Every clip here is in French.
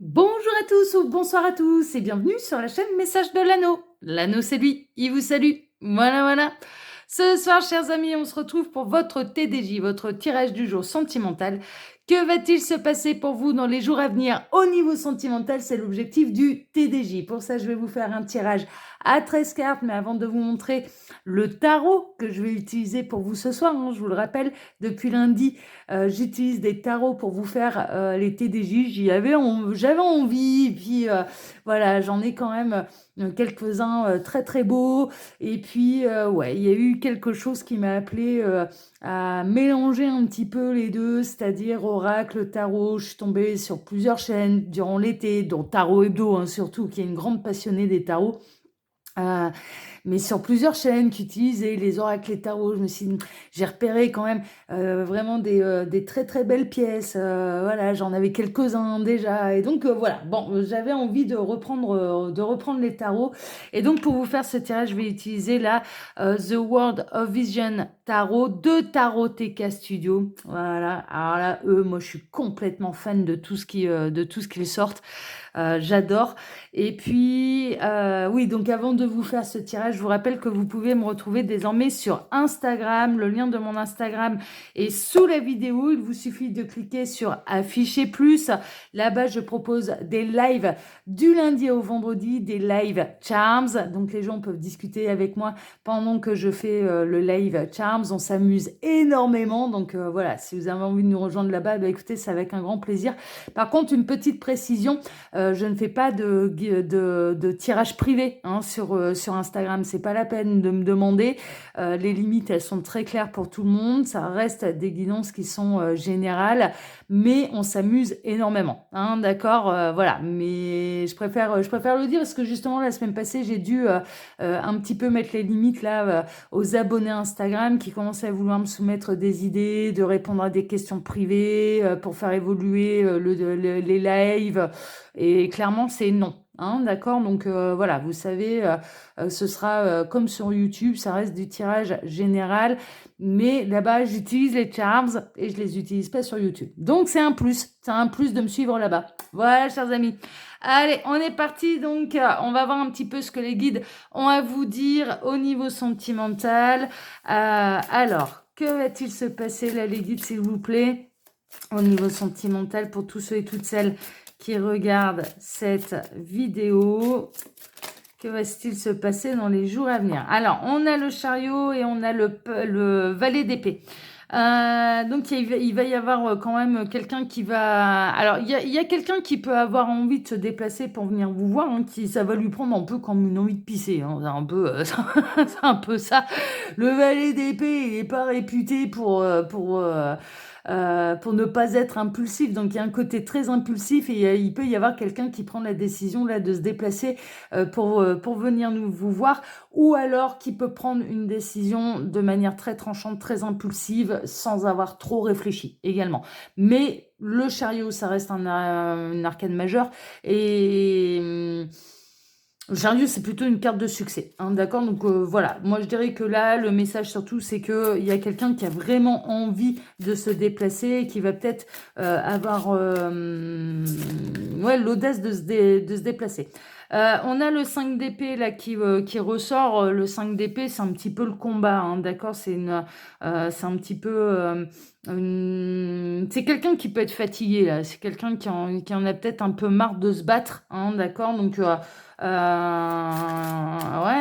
Bonjour à tous ou bonsoir à tous et bienvenue sur la chaîne Message de l'Anneau. L'Anneau c'est lui, il vous salue. Voilà. Ce soir, chers amis, on se retrouve pour votre TDJ, votre tirage du jour sentimental. Que va-t-il se passer pour vous dans les jours à venir au niveau sentimental? C'est l'objectif du TDJ. Pour ça, je vais vous faire un tirage à 13 cartes, mais avant de vous montrer le tarot que je vais utiliser pour vous ce soir, je vous le rappelle, depuis lundi, j'utilise des tarots pour vous faire les TDJ. J'avais envie, et puis voilà, j'en ai quand même quelques-uns très très beaux. Et puis ouais, il y a eu quelque chose qui m'a appelé à mélanger un petit peu les deux, c'est-à-dire oracle, tarot. Je suis tombée sur plusieurs chaînes durant l'été, dont Tarot Hebdo surtout, qui est une grande passionnée des tarots. Euh, mais sur plusieurs chaînes qui utilisaient les oracles et tarots, j'ai repéré quand même vraiment des très très belles pièces. Voilà, j'en avais quelques-uns déjà, et donc voilà. Bon, j'avais envie de reprendre les tarots, et donc pour vous faire ce tirage, je vais utiliser là The World of Vision Tarot de Tarot TK Studio. Voilà. Alors là, moi, je suis complètement fan de tout ce qu'ils sortent. J'adore. Et puis, oui, donc avant de vous faire ce tirage, je vous rappelle que vous pouvez me retrouver désormais sur Instagram. Le lien de mon Instagram est sous la vidéo. Il vous suffit de cliquer sur Afficher plus. Là-bas, je propose des lives du lundi au vendredi, des lives Charms. Donc, les gens peuvent discuter avec moi pendant que je fais le live Charms. On s'amuse énormément. Donc, voilà, si vous avez envie de nous rejoindre là-bas, bah, écoutez, c'est avec un grand plaisir. Par contre, une petite précision. Je ne fais pas de tirage privé sur Instagram. C'est pas la peine de me demander. Les limites, elles sont très claires pour tout le monde. Ça reste des guidances qui sont générales, mais on s'amuse énormément. D'accord, voilà. Mais je préfère le dire parce que justement la semaine passée, j'ai dû un petit peu mettre les limites là aux abonnés Instagram qui commençaient à vouloir me soumettre des idées, de répondre à des questions privées pour faire évoluer les lives. Et clairement, c'est non. D'accord, donc voilà, vous savez, ce sera comme sur YouTube, ça reste du tirage général, mais là-bas, j'utilise les charms et je les utilise pas sur YouTube. Donc c'est un plus de me suivre là-bas. Voilà, chers amis. Allez, on est parti, donc on va voir un petit peu ce que les guides ont à vous dire au niveau sentimental. Alors, que va-t-il se passer là, les guides, s'il vous plaît, au niveau sentimental pour tous ceux et toutes celles qui regardent cette vidéo? Que va-t-il se passer dans les jours à venir? Alors, on a le chariot et on a le valet d'épée. Donc, il va y avoir quand même quelqu'un qui va... Alors, il y a quelqu'un qui peut avoir envie de se déplacer pour venir vous voir, ça va lui prendre un peu comme une envie de pisser. C'est un peu, c'est un peu ça. Le valet d'épée, il n'est pas réputé pour ne pas être impulsif. Donc, il y a un côté très impulsif et il peut y avoir quelqu'un qui prend la décision là de se déplacer pour venir vous voir, ou alors qui peut prendre une décision de manière très tranchante, très impulsive, sans avoir trop réfléchi également. Mais le chariot, ça reste une arcane majeure, et le chariot, c'est plutôt une carte de succès. D'accord, donc voilà. Moi, je dirais que là, le message surtout, c'est qu'il y a quelqu'un qui a vraiment envie de se déplacer et qui va peut-être avoir ouais, l'audace de se déplacer. On a le 5 d'épée là qui ressort. Le 5 d'épée, c'est un petit peu le combat. D'accord, c'est un petit peu. C'est quelqu'un qui peut être fatigué là. C'est quelqu'un qui en a peut-être un peu marre de se battre. D'accord, donc. Ouais,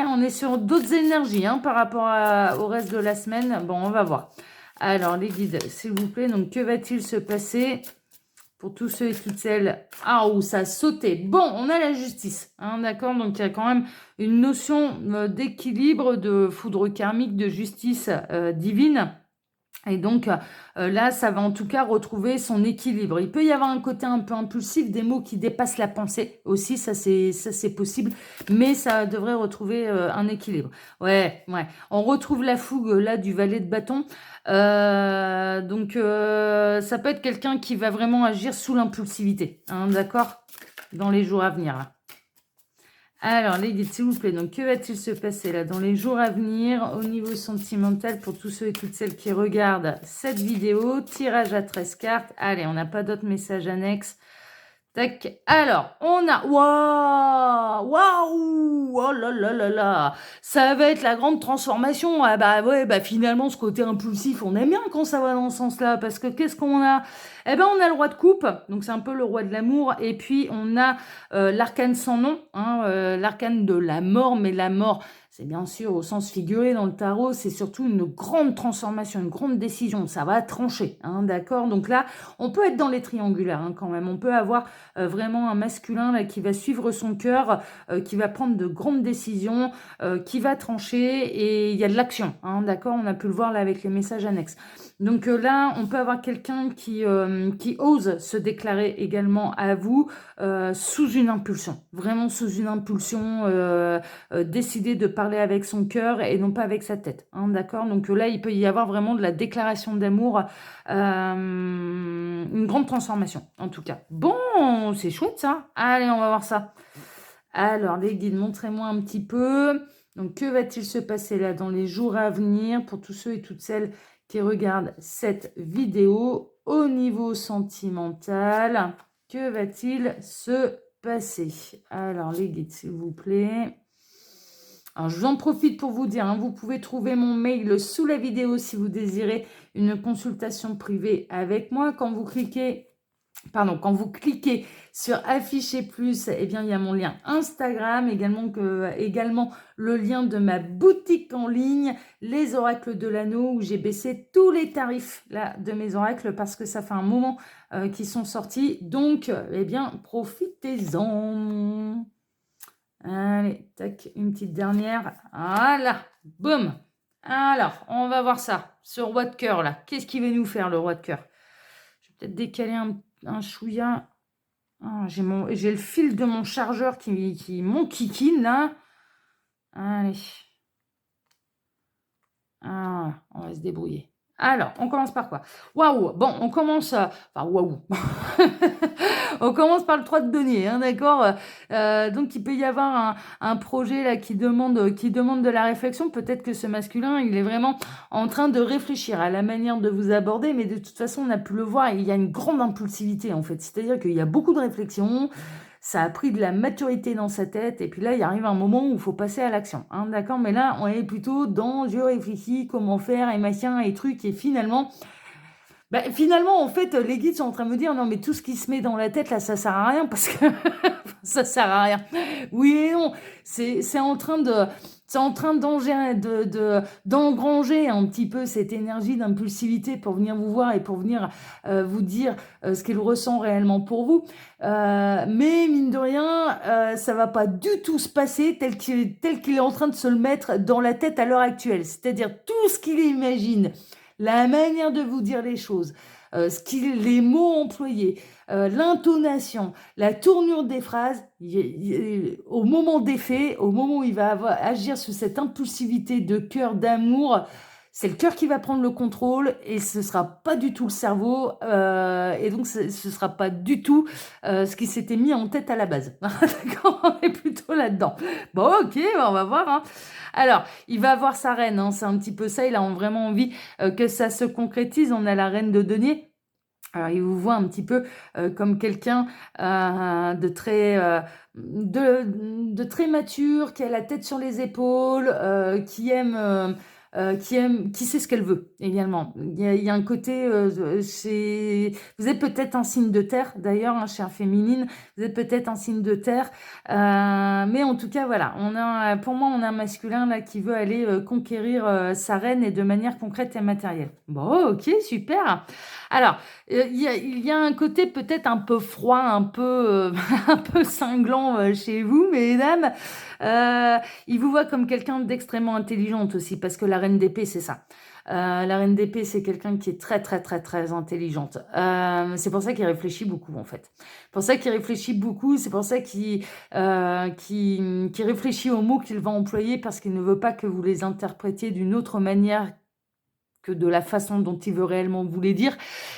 on est sur d'autres énergies par rapport au reste de la semaine. Bon, on va voir. Alors, les guides, s'il vous plaît, donc que va-t-il se passer pour tous ceux et toutes celles... Ah, où ça a sauté. Bon, on a la justice. D'accord, donc il y a quand même une notion d'équilibre, de foudre karmique, de justice divine. Et donc là, ça va en tout cas retrouver son équilibre. Il peut y avoir un côté un peu impulsif, des mots qui dépassent la pensée aussi, ça c'est possible, mais ça devrait retrouver un équilibre. Ouais. On retrouve la fougue là du valet de bâton. Donc ça peut être quelqu'un qui va vraiment agir sous l'impulsivité, d'accord, dans les jours à venir. Alors, les guides, s'il vous plaît, donc que va-t-il se passer là dans les jours à venir au niveau sentimental pour tous ceux et toutes celles qui regardent cette vidéo? Tirage à 13 cartes. Allez, on n'a pas d'autres messages annexes. Tac. Alors, on a waouh! Waouh! Oh là là là là! Ça va être la grande transformation. Ah bah ouais, bah finalement, ce côté impulsif, on aime bien quand ça va dans ce sens-là, parce que qu'est-ce qu'on a? Eh ben, on a le roi de coupe, donc c'est un peu le roi de l'amour, et puis on a l'arcane sans nom, hein, l'arcane de la mort, mais la mort, c'est bien sûr au sens figuré dans le tarot, c'est surtout une grande transformation, une grande décision. Ça va trancher, hein, d'accord? Donc là, on peut être dans les triangulaires, hein, quand même. On peut avoir vraiment un masculin là, qui va suivre son cœur, qui va prendre de grandes décisions, qui va trancher et il y a de l'action, hein, d'accord? On a pu le voir là avec les messages annexes. Donc là, on peut avoir quelqu'un qui ose se déclarer également à vous sous une impulsion, vraiment sous une impulsion, décider de parler avec son cœur et non pas avec sa tête, hein, d'accord? Donc là, il peut y avoir vraiment de la déclaration d'amour, une grande transformation, en tout cas. Bon, c'est chouette ça. Allez, on va voir ça. Alors, les guides, montrez-moi un petit peu. Donc, que va-t-il se passer là dans les jours à venir pour tous ceux et toutes celles qui regardent cette vidéo au niveau sentimental? Que va-t-il se passer? Alors, les guides, s'il vous plaît. Alors, je vous en profite pour vous dire, hein, vous pouvez trouver mon mail sous la vidéo si vous désirez une consultation privée avec moi. Quand vous cliquez sur afficher plus, eh bien, il y a mon lien Instagram, également le lien de ma boutique en ligne, les oracles de l'anneau, où j'ai baissé tous les tarifs là, de mes oracles parce que ça fait un moment qu'ils sont sortis. Donc, eh bien, profitez-en. Allez, tac, une petite dernière. Voilà, boum. Alors, on va voir ça. Ce roi de cœur, là. Qu'est-ce qu'il va nous faire, le roi de cœur? Je vais peut-être décaler un chouïa. Ah, j'ai le fil de mon chargeur qui m'enquiquine, là. Allez. Ah, on va se débrouiller. Alors, on commence par quoi? Waouh! Bon, on commence... Enfin, waouh! On commence par le 3 de denier, hein, d'accord? Donc, il peut y avoir un projet là qui demande de la réflexion. Peut-être que ce masculin, il est vraiment en train de réfléchir à la manière de vous aborder, mais de toute façon, on a pu le voir, il y a une grande impulsivité, en fait. C'est-à-dire qu'il y a beaucoup de réflexion, ça a pris de la maturité dans sa tête, et puis là, il arrive un moment où il faut passer à l'action, hein, d'accord? Mais là, on est plutôt dans je réfléchis, comment faire, et machin, et trucs, et finalement, en fait, les guides sont en train de me dire, non, mais tout ce qui se met dans la tête, là, ça sert à rien, parce que ça sert à rien. Oui et non, c'est en train d'engranger un petit peu cette énergie d'impulsivité pour venir vous voir et pour venir vous dire ce qu'il ressent réellement pour vous. Mais mine de rien, ça va pas du tout se passer tel qu'il est en train de se le mettre dans la tête à l'heure actuelle. C'est-à-dire tout ce qu'il imagine, la manière de vous dire les choses, les mots employés, l'intonation, la tournure des phrases, au moment des faits, au moment où il va agir sur cette impulsivité de cœur, d'amour, c'est le cœur qui va prendre le contrôle et ce sera pas du tout le cerveau, et donc ce sera pas du tout ce qui s'était mis en tête à la base. D'accord, on est plutôt là-dedans. Bon, ok, on va voir, hein. Alors, il va avoir sa reine, hein, c'est un petit peu ça, il a vraiment envie que ça se concrétise. On a la reine de denier. Alors, il vous voit un petit peu comme quelqu'un de très mature, qui a la tête sur les épaules, qui sait ce qu'elle veut également. Il y a un côté, vous êtes peut-être un signe de terre, d'ailleurs, hein, chère féminine, vous êtes peut-être un signe de terre, mais en tout cas, voilà, pour moi, on a un masculin là qui veut aller conquérir sa reine et de manière concrète et matérielle. Bon, ok, super. Alors, il y a un côté peut-être un peu froid, un peu, un peu cinglant chez vous, mesdames. Il vous voit comme quelqu'un d'extrêmement intelligente aussi, parce que la reine d'épée, c'est ça. La reine d'épée, c'est quelqu'un qui est très, très, très, très intelligente. C'est pour ça qu'il réfléchit beaucoup, en fait. C'est pour ça qu'il réfléchit beaucoup, c'est pour ça qu'il réfléchit aux mots qu'il va employer, parce qu'il ne veut pas que vous les interprétiez d'une autre manière que de la façon dont il veut réellement vous les dire.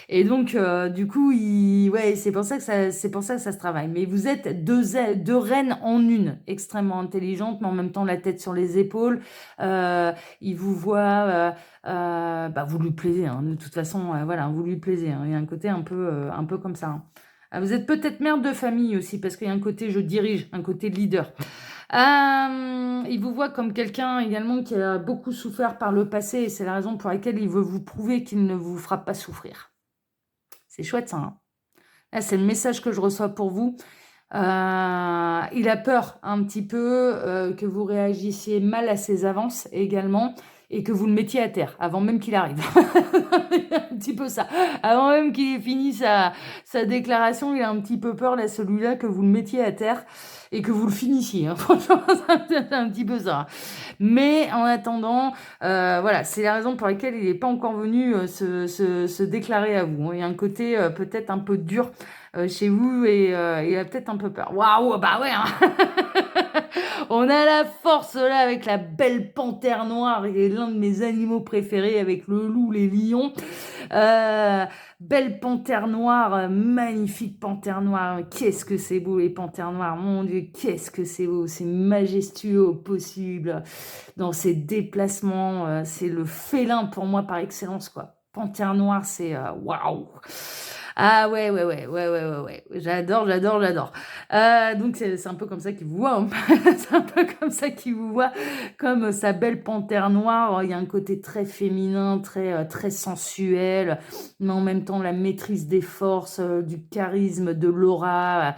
Et donc, du coup, ouais, c'est pour ça que ça se travaille. Mais vous êtes deux reines en une, extrêmement intelligentes, mais en même temps la tête sur les épaules. Il vous voit, vous lui plaisez, hein, de toute façon, voilà, vous lui plaisez, hein. Il y a un côté un peu comme ça, hein. Ah, vous êtes peut-être mère de famille aussi, parce qu'il y a un côté je dirige, un côté leader. Il vous voit comme quelqu'un également qui a beaucoup souffert par le passé et c'est la raison pour laquelle il veut vous prouver qu'il ne vous fera pas souffrir. C'est chouette ça, hein. Là, c'est le message que je reçois pour vous. Il a peur un petit peu que vous réagissiez mal à ses avances également et que vous le mettiez à terre avant même qu'il arrive. Un petit peu ça. Avant même qu'il ait fini sa déclaration, il a un petit peu peur, là, celui-là, que vous le mettiez à terre et que vous le finissiez, hein. Franchement, c'est un petit peu ça. Mais en attendant, voilà, c'est la raison pour laquelle il n'est pas encore venu se déclarer à vous, hein. Il y a un côté peut-être un peu dur chez vous et il a peut-être un peu peur. Waouh, bah ouais, hein. On a la force là avec la belle panthère noire, qui est l'un de mes animaux préférés avec le loup, les lions. Euh, Belle panthère noire, magnifique panthère noire. Qu'est-ce que c'est beau les panthères noires, mon Dieu, qu'est-ce que c'est beau, c'est majestueux au possible. Dans ses déplacements, c'est le félin pour moi par excellence, quoi. Panthère noire, c'est waouh. Ah ouais, ouais, ouais, ouais, ouais, ouais, ouais. J'adore, j'adore, j'adore. Donc c'est un peu comme ça qu'il vous voit, hein. C'est un peu comme ça qu'il vous voit, comme sa belle panthère noire. Il y a un côté très féminin, très sensuel, mais en même temps la maîtrise des forces, du charisme, de l'aura.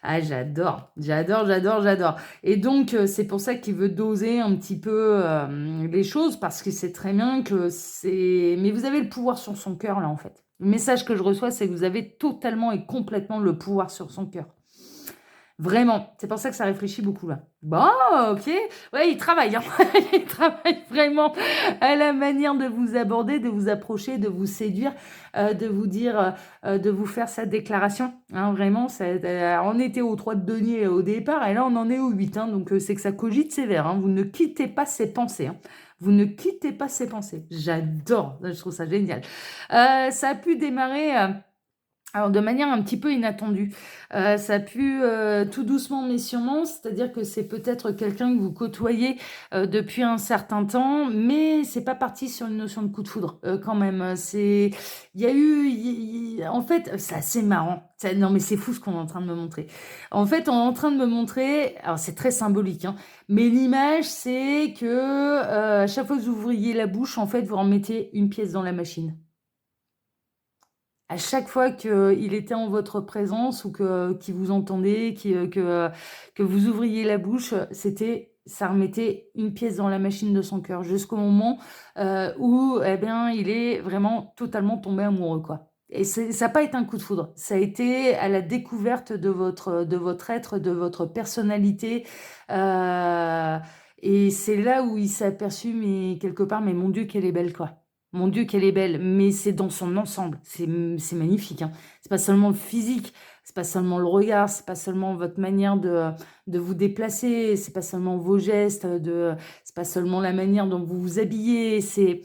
Ah, j'adore, j'adore, j'adore, j'adore. Et donc, c'est pour ça qu'il veut doser un petit peu les choses, parce qu'il sait très bien que c'est... Mais vous avez le pouvoir sur son cœur, là, en fait. Le message que je reçois, c'est que vous avez totalement et complètement le pouvoir sur son cœur. Vraiment, c'est pour ça que ça réfléchit beaucoup là. Bon, ok. Ouais, il travaille, hein. Il travaille vraiment à la manière de vous aborder, de vous approcher, de vous séduire, de vous dire, de vous faire sa déclaration, hein. Vraiment, on était au 3 de denier au départ et là on en est au 8, hein. Donc c'est que ça cogite sévère, hein. Vous ne quittez pas ses pensées, hein. Vous ne quittez pas ses pensées. J'adore, je trouve ça génial. Ça a pu démarrer... alors de manière un petit peu inattendue. Ça a pu, tout doucement mais sûrement, c'est-à-dire que c'est peut-être quelqu'un que vous côtoyez, depuis un certain temps, mais c'est pas parti sur une notion de coup de foudre, quand même. Il y a eu en fait, c'est assez marrant. Non mais c'est fou ce qu'on est en train de me montrer. En fait, on est en train de me montrer, alors c'est très symbolique, hein, mais l'image c'est que, à chaque fois que vous ouvriez la bouche, en fait, vous remettiez une pièce dans la machine. À chaque fois qu'il était en votre présence ou qu'il vous entendait, que vous ouvriez la bouche, ça remettait une pièce dans la machine de son cœur jusqu'au moment où eh bien, il est vraiment totalement tombé amoureux, quoi. Et ça n'a pas été un coup de foudre, ça a été à la découverte de votre être, de votre personnalité. euh, et c'est là où il s'est aperçu, mais quelque part, mais mon Dieu, qu'elle est belle, quoi. Mon Dieu, qu'elle est belle, mais c'est dans son ensemble. C'est magnifique, hein. C'est pas seulement le physique, c'est pas seulement le regard, c'est pas seulement votre manière de vous déplacer, c'est pas seulement vos gestes, c'est pas seulement la manière dont vous vous habillez, c'est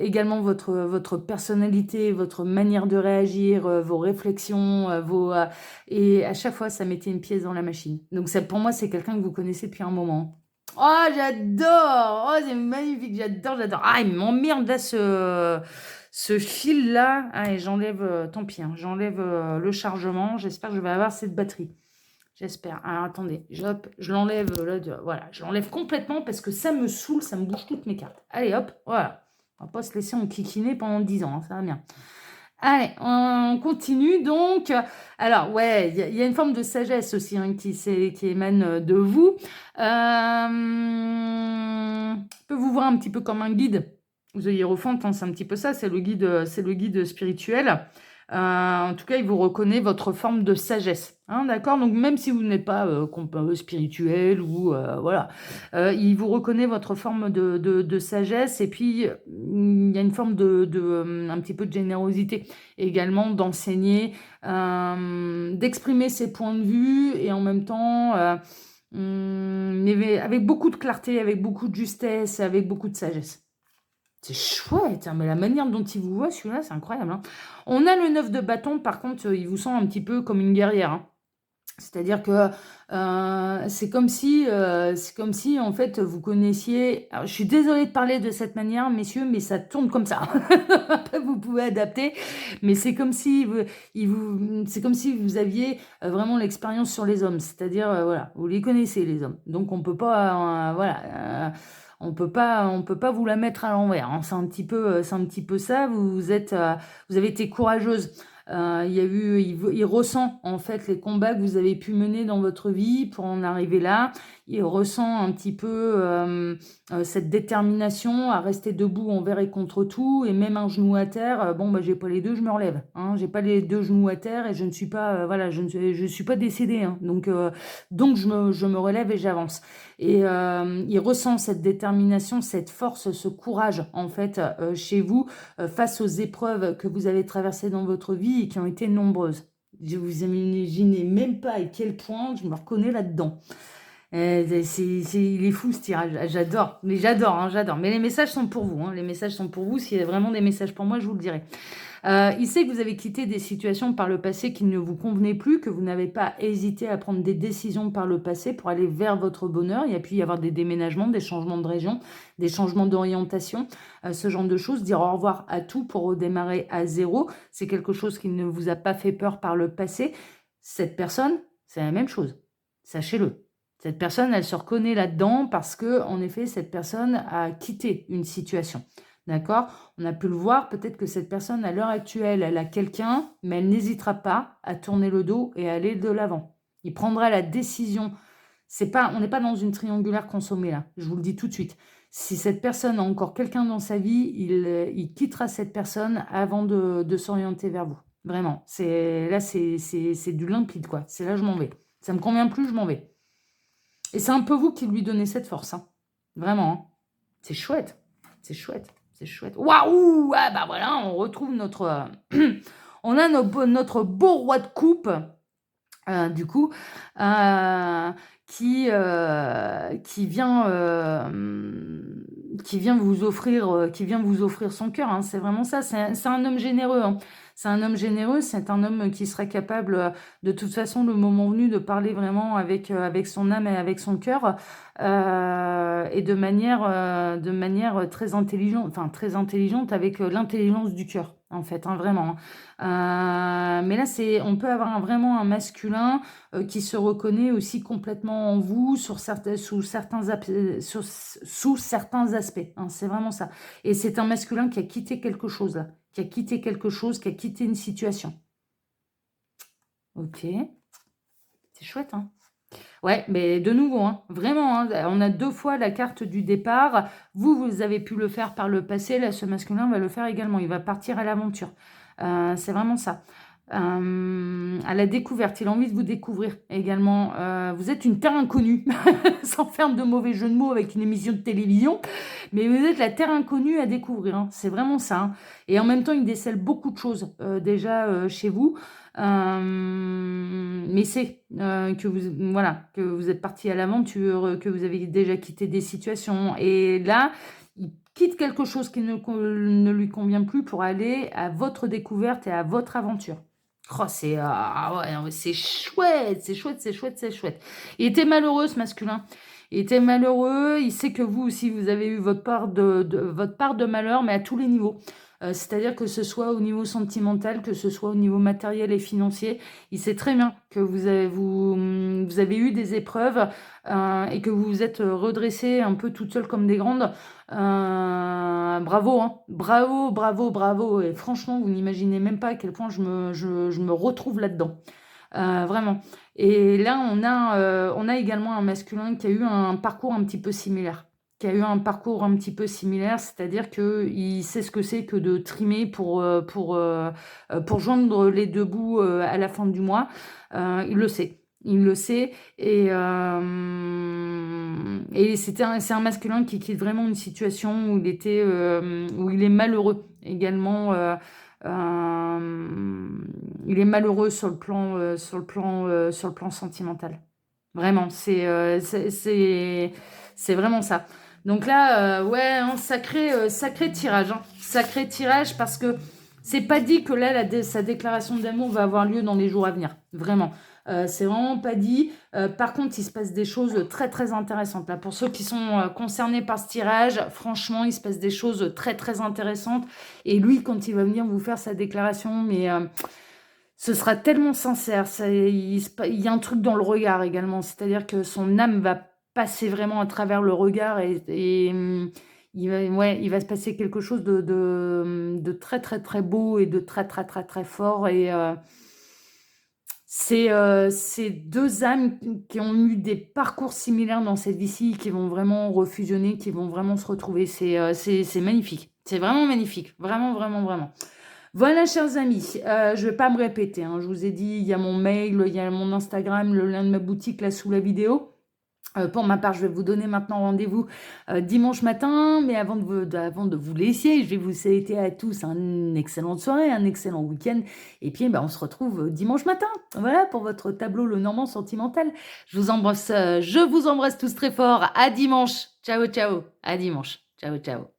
également votre personnalité, votre manière de réagir, vos réflexions, et à chaque fois, ça mettait une pièce dans la machine. Donc ça, pour moi, c'est quelqu'un que vous connaissez depuis un moment. Oh, j'adore! Oh, c'est magnifique, j'adore, j'adore. Ah, il m'emmerde là ce fil-là. Allez, j'enlève, tant pis, hein, j'enlève le chargement. J'espère que je vais avoir cette batterie. J'espère. Alors, attendez, hop, je l'enlève là. Voilà, je l'enlève complètement parce que ça me saoule, ça me bouge toutes mes cartes. Allez, hop, voilà. On va pas se laisser enquiquiner pendant 10 ans, hein, ça va bien. Allez, on continue donc. Alors, ouais, il y a une forme de sagesse aussi, hein, qui émane de vous. Je peux vous voir un petit peu comme un guide. Vous Hiérophante, hein, c'est un petit peu ça, c'est le guide spirituel. En tout cas, il vous reconnaît votre forme de sagesse, hein, d'accord? Donc, même si vous n'êtes pas spirituel ou voilà, il vous reconnaît votre forme de sagesse et puis il y a une forme un petit peu de générosité également, d'enseigner, d'exprimer ses points de vue et en même temps, mais avec beaucoup de clarté, avec beaucoup de justesse, avec beaucoup de sagesse. C'est chouette, hein, mais la manière dont il vous voit, celui-là, c'est incroyable, hein. On a le 9 de bâton, par contre, il vous sent un petit peu comme une guerrière, hein. C'est-à-dire que c'est comme si, en fait, vous connaissiez. Alors, je suis désolée de parler de cette manière, messieurs, mais ça tourne comme ça. Après, vous pouvez adapter, mais c'est comme si c'est comme si vous aviez vraiment l'expérience sur les hommes. C'est-à-dire, voilà, vous les connaissez, les hommes. Donc, on peut pas, voilà. On peut pas vous la mettre à l'envers, hein. C'est un petit peu ça. Vous avez été courageuse. Il ressent en fait les combats que vous avez pu mener dans votre vie pour en arriver là. Il ressent un petit peu cette détermination à rester debout envers et contre tout, et même un genou à terre. Bon, bah, j'ai pas les deux, je me relève. Hein, j'ai pas les deux genoux à terre et je ne suis pas, voilà, je suis pas décédée. Hein, donc je me relève et j'avance. Et il ressent cette détermination, cette force, ce courage en fait chez vous face aux épreuves que vous avez traversées dans votre vie et qui ont été nombreuses. Je vous imaginez même pas à quel point je me reconnais là-dedans. Il est fou ce tirage, j'adore, mais j'adore, hein, j'adore. Mais les messages sont pour vous, hein, les messages sont pour vous. S'il y a vraiment des messages pour moi, je vous le dirai. Il sait que vous avez quitté des situations par le passé qui ne vous convenaient plus, que vous n'avez pas hésité à prendre des décisions par le passé pour aller vers votre bonheur. Il y a pu y avoir des déménagements, des changements de région, des changements d'orientation, ce genre de choses. Dire au revoir à tout pour redémarrer à zéro, c'est quelque chose qui ne vous a pas fait peur par le passé. Cette personne, c'est la même chose. Sachez-le. Cette personne, elle se reconnaît là-dedans parce que, en effet, cette personne a quitté une situation. D'accord? On a pu le voir, peut-être que cette personne, à l'heure actuelle, elle a quelqu'un, mais elle n'hésitera pas à tourner le dos et à aller de l'avant. Il prendra la décision. On n'est pas dans une triangulaire consommée là, je vous le dis tout de suite. Si cette personne a encore quelqu'un dans sa vie, il quittera cette personne avant de s'orienter vers vous. Vraiment. C'est du limpide, quoi. C'est là, je m'en vais. Ça me convient plus, je m'en vais. Et c'est un peu vous qui lui donnez cette force, hein. Vraiment, hein. C'est chouette. C'est chouette. C'est chouette. Waouh! Ah bah voilà, on retrouve notre... on a notre beau roi de coupe, du coup, qui vient vous offrir son cœur, hein. C'est vraiment ça. C'est un homme généreux, hein. C'est un homme généreux. C'est un homme qui serait capable, de toute façon, le moment venu, de parler vraiment avec son âme et avec son cœur, et de manière très intelligente, avec l'intelligence du cœur, en fait, hein, vraiment, hein. Mais là, on peut avoir vraiment un masculin qui se reconnaît aussi complètement en vous sous certains aspects, hein, c'est vraiment ça. Et c'est un masculin qui a quitté quelque chose là, qui a quitté quelque chose, qui a quitté une situation. Ok, c'est chouette, hein. Ouais, mais de nouveau, hein, vraiment, hein, on a 2 fois la carte du départ. Vous avez pu le faire par le passé, là, ce masculin va le faire également. Il va partir à l'aventure. C'est vraiment ça. À la découverte, il a envie de vous découvrir également. Vous êtes une terre inconnue, sans faire de mauvais jeu de mots avec une émission de télévision, mais vous êtes la terre inconnue à découvrir, hein. C'est vraiment ça, hein. Et en même temps, il décèle beaucoup de choses déjà chez vous. Mais c'est que vous êtes parti à l'aventure, que vous avez déjà quitté des situations. Et là, il quitte quelque chose qui ne lui convient plus pour aller à votre découverte et à votre aventure. Oh, c'est chouette, c'est chouette, c'est chouette, c'est chouette. Il était malheureux, ce masculin. Il était malheureux. Il sait que vous aussi, vous avez eu votre part votre part de malheur, mais à tous les niveaux. C'est-à-dire que ce soit au niveau sentimental, que ce soit au niveau matériel et financier, il sait très bien que vous avez eu des épreuves, et que vous vous êtes redressé un peu toute seule comme des grandes. Bravo, hein. Bravo, bravo, bravo. Et franchement, vous n'imaginez même pas à quel point je me retrouve là-dedans. Vraiment. Et là, on a également un masculin qui a eu un parcours un petit peu similaire. C'est-à-dire qu'il sait ce que c'est que de trimer pour joindre les deux bouts à la fin du mois. Il le sait. Il le sait. Et c'est un masculin qui quitte vraiment une situation où où il est malheureux également. Il est malheureux sur le plan sentimental. Vraiment, c'est vraiment ça. Donc là, ouais, un sacré tirage, hein. Sacré tirage parce que C'est pas dit que là, sa déclaration d'amour va avoir lieu dans les jours à venir. Vraiment. C'est vraiment pas dit. Par contre, il se passe des choses très, très intéressantes. Là, pour ceux qui sont concernés par ce tirage, franchement, il se passe des choses très, très intéressantes. Et lui, quand il va venir vous faire sa déclaration, mais ce sera tellement sincère. Il y a un truc dans le regard également. C'est-à-dire que son âme va passer vraiment à travers le regard il va se passer quelque chose de très, très, très beau et de très, très, très, très fort. Et c'est deux âmes qui ont eu des parcours similaires dans cette vie-ci, qui vont vraiment refusionner, qui vont vraiment se retrouver. C'est magnifique. C'est vraiment magnifique. Vraiment, vraiment, vraiment. Voilà, chers amis, je ne vais pas me répéter, hein. Je vous ai dit, il y a mon mail, il y a mon Instagram, le lien de ma boutique là sous la vidéo. Pour ma part, je vais vous donner maintenant rendez-vous dimanche matin, mais avant de vous laisser, je vais vous souhaiter à tous une excellente soirée, un excellent week-end, et puis on se retrouve dimanche matin, voilà, pour votre tableau Le Normand Sentimental. Je vous embrasse tous très fort, à dimanche, ciao ciao, à dimanche, ciao ciao.